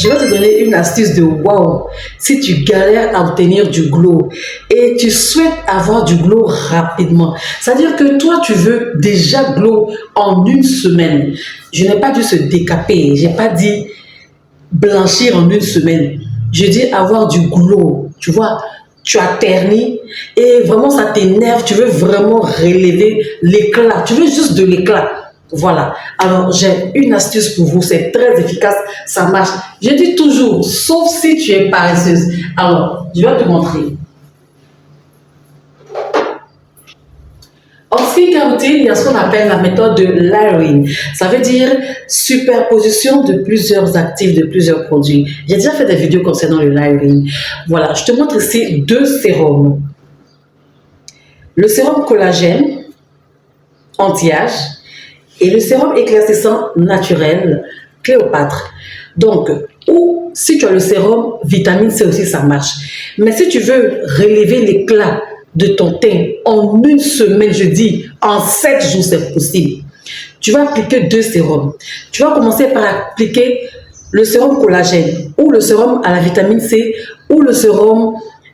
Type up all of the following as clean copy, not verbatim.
Je vais te donner une astuce de wow. Si tu galères à obtenir du glow et tu souhaites avoir du glow rapidement, c'est-à-dire que toi, tu veux déjà glow en une semaine. Je n'ai pas dit se décaper, je n'ai pas dit blanchir en une semaine. Je dis avoir du glow, tu vois. Tu as terni et vraiment ça t'énerve, tu veux vraiment relever l'éclat, tu veux juste de l'éclat. Voilà. Alors, j'ai une astuce pour vous. C'est très efficace. Ça marche. Je dis toujours, sauf si tu es paresseuse. Alors, je vais te montrer. En skincare routine, il y a ce qu'on appelle la méthode de layering. Ça veut dire superposition de plusieurs actifs, de plusieurs produits. J'ai déjà fait des vidéos concernant le layering. Voilà. Je te montre ici deux sérums. Le sérum collagène anti-âge et le sérum éclaircissant naturel Cléopâtre. Donc, ou si tu as le sérum vitamine C aussi, ça marche. Mais si tu veux relever l'éclat de ton teint en une semaine, je dis en 7 jours, c'est possible. Tu vas appliquer deux sérums. Tu vas commencer par appliquer le sérum collagène ou le sérum à la vitamine C ou le sérum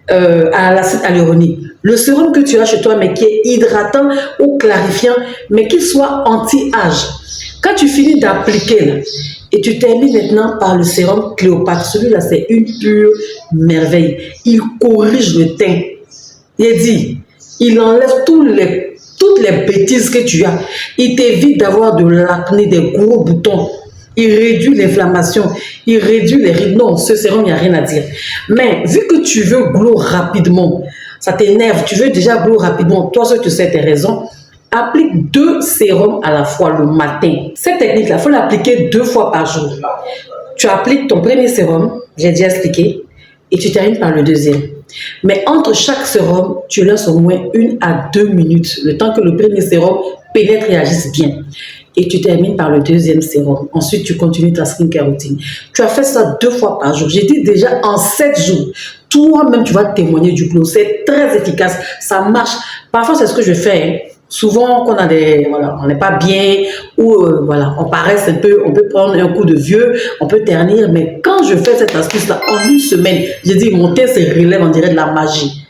à l'acide hyaluronique. Le sérum que tu as chez toi, mais qui est hydratant ou clarifiant, mais qui soit anti-âge. Quand tu finis d'appliquer, et tu termines maintenant par le sérum Cléopâtre, celui-là, c'est une pure merveille. Il corrige le teint. Il dit, il enlève toutes les bêtises que tu as. Il t'évite d'avoir de l'acné, des gros boutons. Il réduit l'inflammation, il réduit les rides. Non, ce sérum, il n'y a rien à dire. Mais vu que tu veux glow rapidement, ça t'énerve, tu veux déjà glow rapidement, toi seul tu sais tes raisons, applique deux sérums à la fois le matin. Cette technique-là, il faut l'appliquer 2 fois par jour. Tu appliques ton premier sérum, j'ai déjà expliqué, et tu termines par le deuxième. Mais entre chaque sérum, tu laisses au moins 1 à 2 minutes, le temps que le premier sérum pénètre et agisse bien. Et tu termines par le deuxième sérum. Ensuite, tu continues ta skincare routine. Tu as fait ça 2 fois par jour. J'ai dit déjà en 7 jours. Toi-même, tu vas témoigner du glow. C'est très efficace. Ça marche. Parfois, c'est ce que je fais. Hein. Souvent, quand on n'est pas bien ou voilà, on paraisse un peu, on peut prendre un coup de vieux, on peut ternir. Mais quand je fais cette astuce-là en une semaine, j'ai dit mon teint se relève, on dirait de la magie.